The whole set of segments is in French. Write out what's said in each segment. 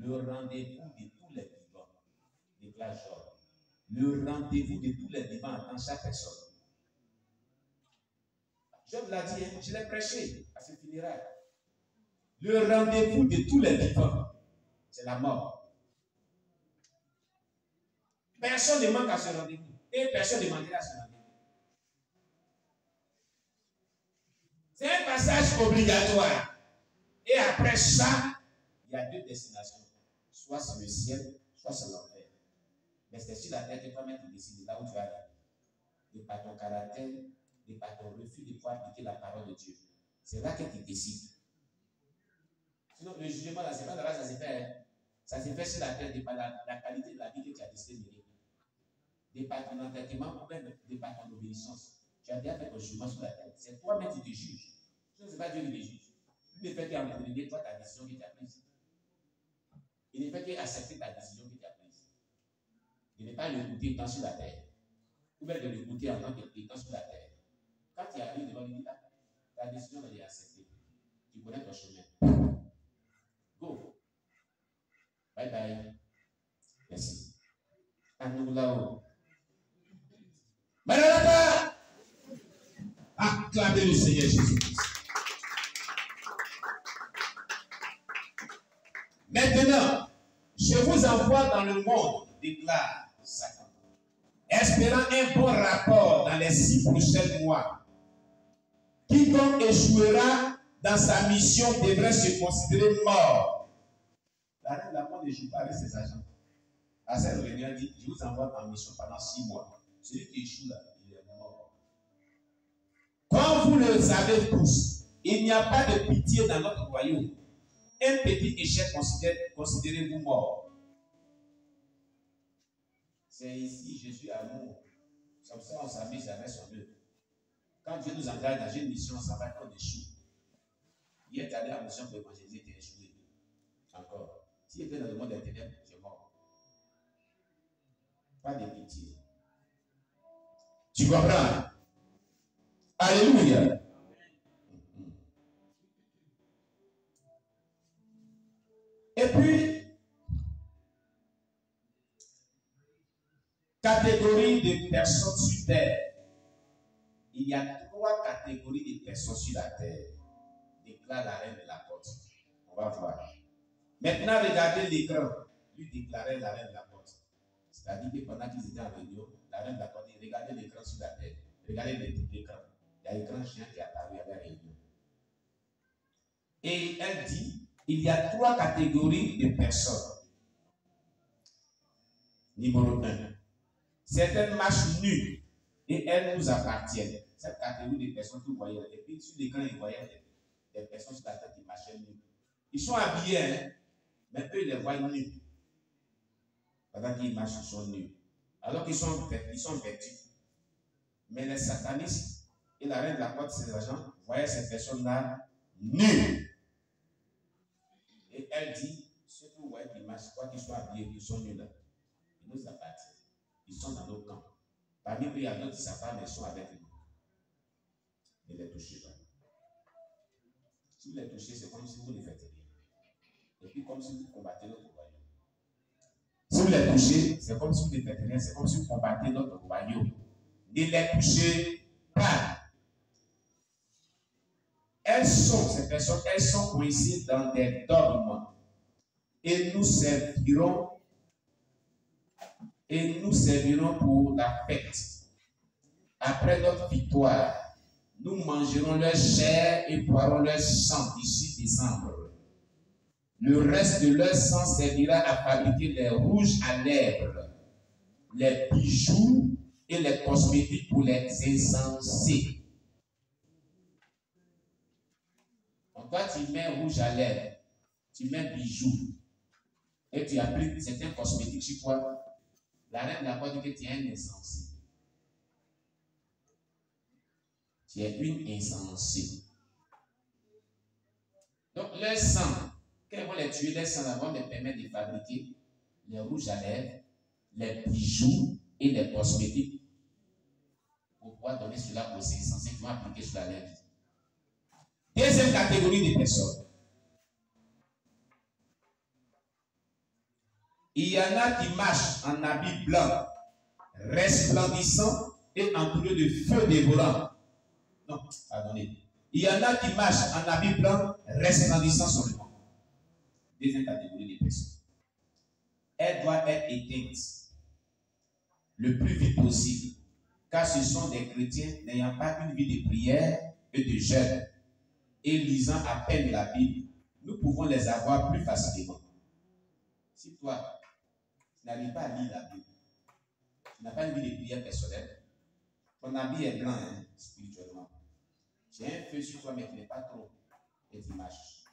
Le rendez-vous de tous les vivants, déclare Job. Le rendez-vous de tous les vivants attend chaque personne. Job l'a dit, je l'ai prêché à ses funérailles. Le rendez-vous de tous les vivants, c'est la mort. Personne ne manque à ce rendez-vous. Et personne ne manquera à ce rendez-vous. C'est un passage obligatoire. Et après ça, il y a deux destinations. Soit c'est le ciel, soit c'est l'enfer. Mais c'est sur la terre que toi-même tu décides là où tu vas aller. De par ton caractère, de par ton refus de pouvoir appliquer la parole de Dieu. C'est là que tu décides. Sinon, le jugement, là, c'est pas là-bas, ça s'est fait. Hein? Ça s'est fait sur la terre, de par la qualité de la vie que tu as décidé de vivre. De par ton entêtement, ou même de par ton obéissance. Tu as déjà fait ton jugement sur la terre. C'est toi-même qui te juges. Ce n'est pas Dieu qui te juge. Il ne fait qu'entraîner toi ta décision que tu as prise. Il ne fait qu'accepter ta décision que tu as prise. Il n'est pas l'écouter tant sur la terre. Ou bien de l'écouter en tant qu'étant sur la terre. Quand tu arrives devant lui, ta décision elle est acceptée. Tu connais ton chemin. Go. Bye bye. Merci. À nous là-haut. Maranatha! Acclamez le Seigneur Jésus-Christ. Maintenant, je vous envoie dans le monde, déclare Satan, espérant un bon rapport dans les 6 prochains mois. Quiconque échouera dans sa mission devrait se considérer mort. La reine de la mort ne joue pas avec ses agents. À cette réunion, elle dit, je vous envoie en mission pendant 6 mois. Celui qui échoue là, il est mort. Comme vous le savez tous, il n'y a pas de pitié dans notre royaume. Un petit échec considérez-vous mort. C'est ici, je suis amour. Comme ça, on s'amuse avec son œuvre. Quand Dieu nous engage dans une mission, ça va qu'on échoue. Hier, tu allé à la mission pour évangéliser, tu es échoué. Encore. S'il était dans le monde des ténèbres, tu es mort. Pas de pitié. Tu comprends? Alléluia. Et puis, catégorie de personnes sur terre. Il y a 3 catégories de personnes sur la terre. Déclare la reine de la porte. On va voir. Maintenant, regardez l'écran. Lui déclarait la reine de la porte. C'est-à-dire que pendant qu'ils étaient en réunion, la reine de la porte dit, regardez l'écran sur la terre. Regardez l'écran. Il y a l'écran chien qui est apparu à la réunion. Et elle dit, il y a 3 catégories de personnes. Numéro 1. Certaines marchent nues et elles nous appartiennent. Cette catégorie de personnes que vous voyez. Et puis sur l'écran, ils voyaient des personnes sur la tête qui marchaient nues. Ils sont habillés, hein, mais eux, ils les voient nus. Pendant qu'ils marchent, ils sont nus. Alors qu'ils sont vêtus. Mais les satanistes et la reine de la porte, ses agents, voyaient ces personnes-là nues. Et elle dit, ceux que vous voyez qui marchent, quoi qu'ils soient habillés, ils sont nus là. Ils nous appartiennent. Ils sont dans nos camps. Parmi eux, il y a d'autres qui savent pas, mais ils sont avec nous. Ne les touchez pas. Si vous les touchez, c'est comme si vous ne faites rien. Et puis, comme si vous combattez notre royaume. Si vous les touchez, c'est comme si vous ne faites rien. C'est comme si vous combattez notre royaume. Ne les touchez pas. Ces personnes, elles sont coincées dans des dogmes. Et nous servirons pour la fête. Après notre victoire, nous mangerons leur chair et boirons leur sang d'ici décembre. Le reste de leur sang servira à fabriquer les rouges à lèvres, les bijoux et les cosmétiques pour les insensés. Donc toi, tu mets rouge à lèvres, tu mets bijoux et tu appliques certains cosmétiques sur toi. La reine de la porte dit que tu es un insensé. Tu es une insensée. Donc, leur sang, quand ils vont les tuer, leur sang vont les permettre de fabriquer les rouges à lèvres, les bijoux et les cosmétiques pour pouvoir donner cela aux insensés qui vont appliquer sur la lèvre. Deuxième catégorie de personnes. Il y en a qui marchent en habit blanc, resplendissant et entourés de feu dévorant. Non, pardonnez. Il y en a qui marchent en habit blanc, resplendissant sur le monde. Deuxième catégorie de personnes. Elle doit être éteinte le plus vite possible, car ce sont des chrétiens n'ayant pas une vie de prière et de jeûne et lisant à peine la Bible. Nous pouvons les avoir plus facilement. Si toi, tu n'arrives pas à lire la Bible, tu n'as pas une vie de prière personnelle, ton habit est blanc spirituellement. Tu as un feu sur toi, mais tu n'es pas trop, et tu marches.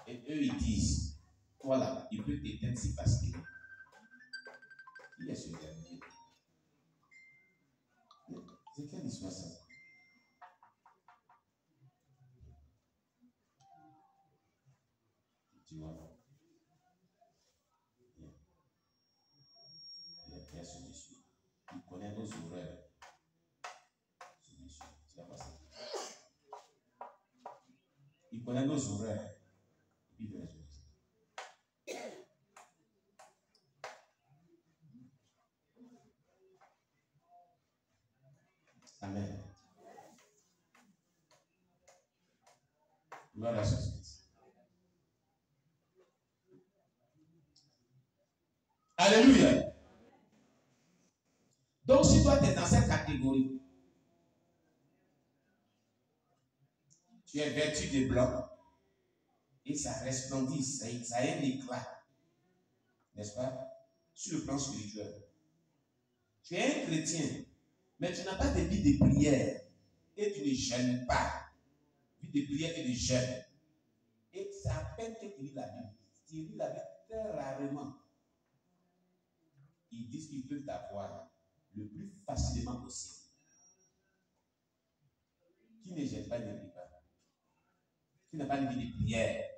Et eux, ils disent, toi là, il peut t'éteindre si facilement. Qui est ce dernier? C'est quelle histoire ça? Tu vois? Il est bien ce monsieur. Il connaît nos horreurs. Ce monsieur, tu vas passer. Il connaît nos horreurs. Il veut les autres. Amen. Gloire à Jésus. Alléluia. Donc, si toi, tu es dans cette catégorie, tu es vêtu de blanc et ça resplendit, ça a un éclat, n'est-ce pas, sur le plan spirituel. Tu es un chrétien, mais tu n'as pas de vie de prière et tu ne jeûnes pas. Vie de prière et de jeûne. Et c'est à peine que tu lis la Bible. Tu lis la Bible très rarement. Ils disent qu'ils peuvent t'avoir le plus facilement possible. Qui ne gêne pas, ne prie pas. Qui n'a pas de vie de prière.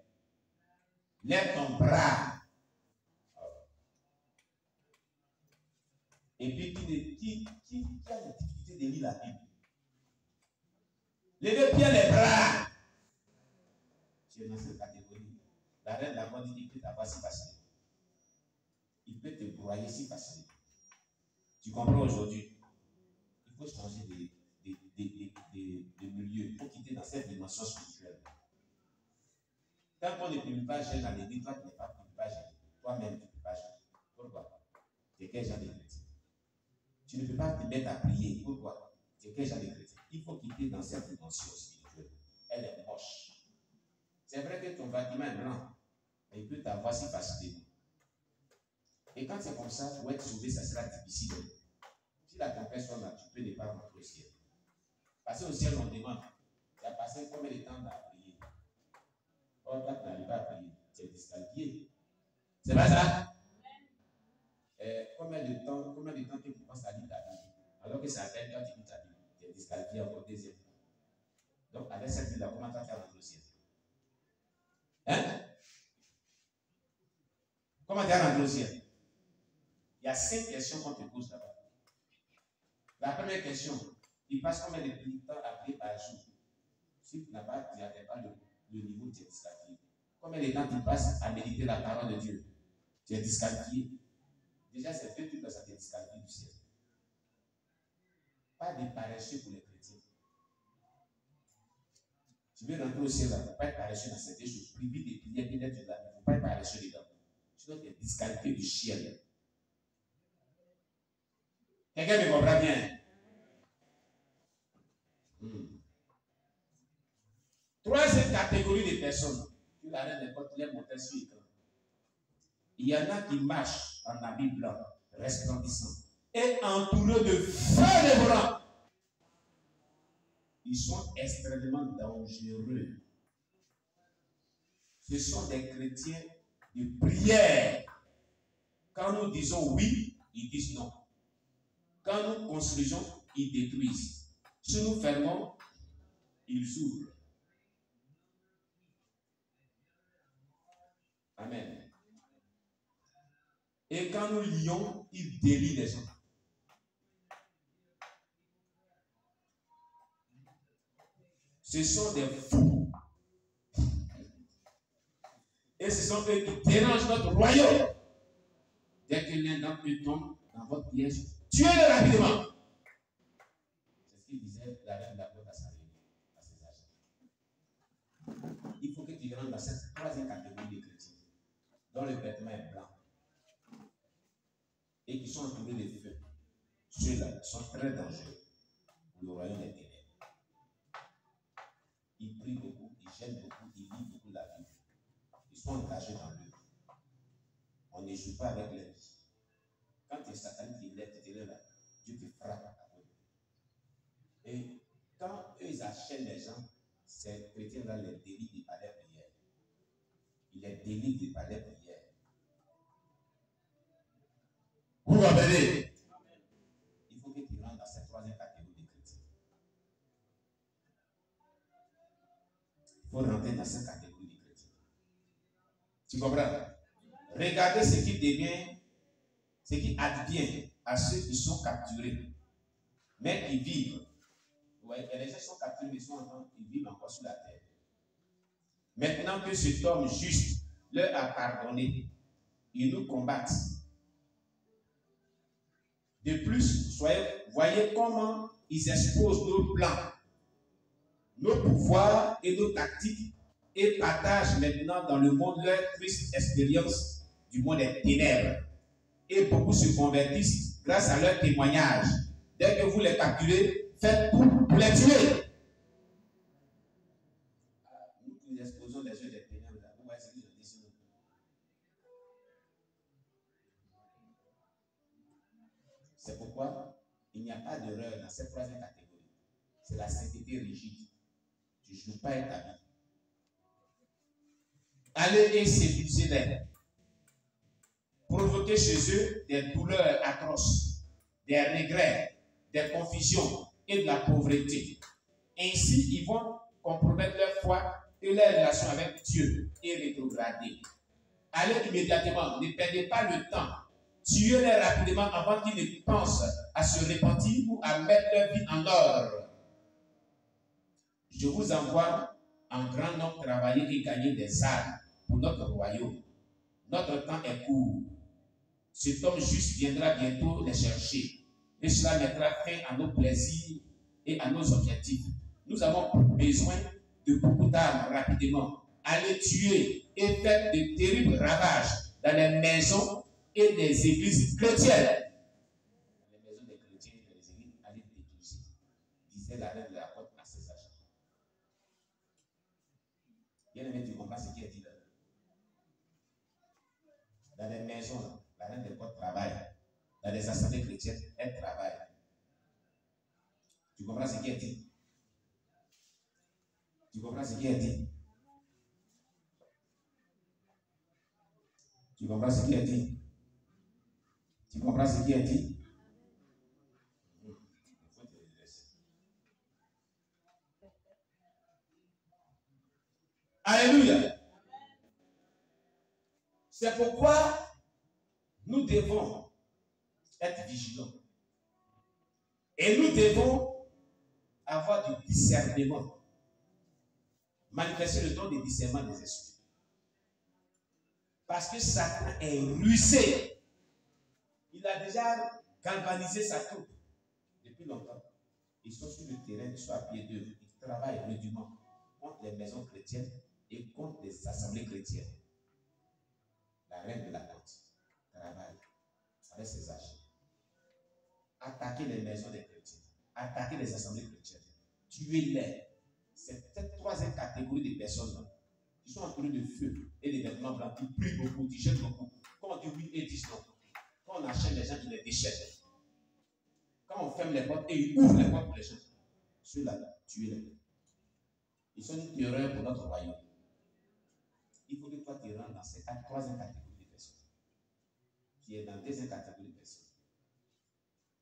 Lève ton bras. Et puis qui a la difficulté de lire la Bible? Levez bien les bras. Tu es dans cette catégorie. La reine de la mort dit qu'il peut t'avoir si facilement. Il peut te broyer si facilement. Tu comprends aujourd'hui? Il faut changer de milieu. Il faut quitter dans cette dimension spirituelle. Quand on ne peut pas gêner dans l'église, toi tu n'es pas gêné. Toi-même tu ne peux pas gêner. Pourquoi? Tu es quel genre de chrétien? Tu ne peux pas te mettre à prier. Pourquoi? Tu es quel genre de chrétien? Il faut quitter dans cette dimension spirituelle. Elle est moche. C'est vrai que ton bâtiment est blanc, mais il peut t'avoir si facilement. Et quand c'est comme ça, pour être sauvé, ça sera difficile. Si la tempête soit là, tu peux ne pas rentrer au ciel. Passer au ciel, on demande. Tu as passé combien de temps à prier? Or, toi, tu n'arrives pas à prier. Tu es disqualifié. C'est pas ça? Combien de temps que tu penses à lire ta Bible? Alors que c'est à peine quand tu lis ta Bible. Tu es disqualifié encore deuxième fois. Donc, avec cette Bible-là, comment tu vas faire rentrer au ciel? Hein? Comment tu vas rentrer au ciel? Il y a 5 questions qu'on te pose là-bas. La première question, il passe combien de temps à prier par jour? Si tu n'as pas, tu n'atteins pas le niveau, tu es disqualifié. Combien de temps tu passes à méditer la parole de Dieu? Tu es disqualifié. Déjà, c'est 2 trucs que ça te disqualifie du ciel. Pas de paresseux pour les chrétiens. Tu veux rentrer au ciel, il ne faut pas être paresseux dans cette choses. Privé de prières, peut-être de la vie. Il ne faut pas être paresseux dedans. Sinon, tu es disqualifié du ciel. Quelqu'un me comprend bien? Troisième catégorie de personnes. Tu la reine n'importe les montées sur l'écran. Il y en a qui marchent en habit blanc, resplendissant, et entourés de feu dévorant. Ils sont extrêmement dangereux. Ce sont des chrétiens de prière. Quand nous disons oui, ils disent non. Quand nous construisons, ils détruisent. Si nous fermons, ils ouvrent. Amen. Et quand nous lions, ils délient les gens. Ce sont des fous. Et ce sont eux qui dérangent notre royaume. l'un d'entre eux tombe dans votre piège, tuez-le rapidement. C'est ce qu'il disait la reine de la côte à ses agents. Il faut que tu rentres dans cette troisième catégorie de chrétiens, dont le vêtement est blanc et qui sont entourés de feu. Ceux-là sont très dangereux pour le royaume des ténèbres. Ils prient beaucoup, ils gênent beaucoup, ils lisent beaucoup la Bible. Ils sont engagés dans l'œuvre. On ne joue pas avec leur vie. Quand tu es satanique, il est là, Dieu te frappe à ta vie. Et quand eux, ils achètent les gens, ces chrétiens-là les délient des palais prières. Ils les délient des palais prières. Vous comprenez? Il faut que tu rentres dans cette troisième catégorie de chrétiens. Il faut rentrer dans cette catégorie de chrétiens. Tu comprends? Regardez ce qui devient, ce qui advient à ceux qui sont capturés, mais qui vivent. Ouais, les gens sont capturés, mais ils vivent encore sur la terre. Maintenant que cet homme juste leur a pardonné, ils nous combattent. De plus, voyez comment ils exposent nos plans, nos pouvoirs et nos tactiques et partagent maintenant dans le monde leur triste expérience du monde des ténèbres. Et beaucoup se convertissent grâce à leur témoignage. Dès que vous les capturez, faites tout pour les tuer. Nous exposons les yeux des ténèbres. Vous voyez ce qu'ils ont dit sur nous. C'est pourquoi il n'y a pas d'erreur dans cette troisième catégorie. C'est la sainteté rigide. Tu ne joues pas avec ta vie. Allez et séduisez-les. Provoquez chez eux des douleurs atroces, des regrets, des confusions et de la pauvreté. Ainsi, ils vont compromettre leur foi et leur relation avec Dieu et rétrograder. Allez immédiatement, ne perdez pas le temps. Tuez-les rapidement avant qu'ils ne pensent à se repentir ou à mettre leur vie en ordre. Je vous envoie en grand nombre travailler et gagner des âmes pour notre royaume. Notre temps est court. Cet homme juste viendra bientôt les chercher. Et cela mettra fin à nos plaisirs et à nos objectifs. Nous avons besoin de beaucoup d'armes rapidement. Allez tuer et faire de terribles ravages dans les maisons et des églises chrétiennes. Les maisons des chrétiens et des églises, allez détruire, disait la reine de la côte à ses agents. Bien aimé, tu comprends ce qui est dit là? Dans les maisons, là, la reine de la côte travaille. Dans les assemblées chrétiennes, elle travaille. Tu comprends ce qui est dit? Tu comprends ce qui est dit? Tu comprends ce qui est dit? Tu comprends ce qui est dit? Il faut te redresser. Alléluia. C'est pourquoi nous devons être vigilants. Et nous devons avoir du discernement. Manifester le don de discernement des esprits. Parce que Satan est rusé. Il a déjà galvanisé sa troupe depuis longtemps. Ils sont sur le terrain, ils sont à pied d'œuvre. Ils travaillent rudement contre les maisons chrétiennes et contre les assemblées chrétiennes. La reine de la côte travaille avec ses agents. Attaquer les maisons des chrétiens, attaquer les assemblées chrétiennes, tuer-les. C'est cette troisième catégorie de personnes qui sont entourées de feu et de vêtements blancs, qui prient beaucoup, qui jettent beaucoup. Quand on dit oui et disent non. Quand on achète les gens, ils les déchettent. Quand on ferme les portes et ils ouvrent les portes pour les gens, ceux-là, tuez-les. Ils sont une terreur pour notre royaume. Il faut que toi tu rentres dans cette troisième catégorie de personnes. Tu es dans la deuxième catégorie de personnes.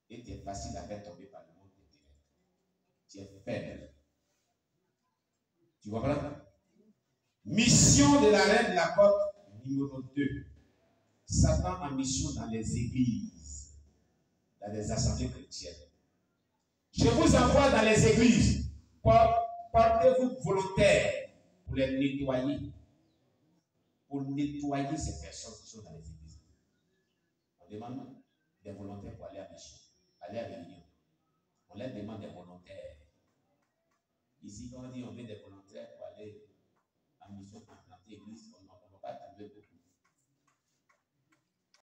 Et tu es facile à faire tomber par le monde des ténèbres. Tu es faible. Tu comprends? Mission de la reine de la côte, numéro 2. Satan en mission dans les églises, dans les assemblées chrétiennes. Je vous envoie dans les églises. Portez-vous volontaires pour les nettoyer. Pour nettoyer ces personnes qui sont dans les églises. On demande des volontaires pour aller à mission, aller à réunion. On leur demande des volontaires. Ici, quand on dit on veut des volontaires pour aller à mission, implanter l'église, on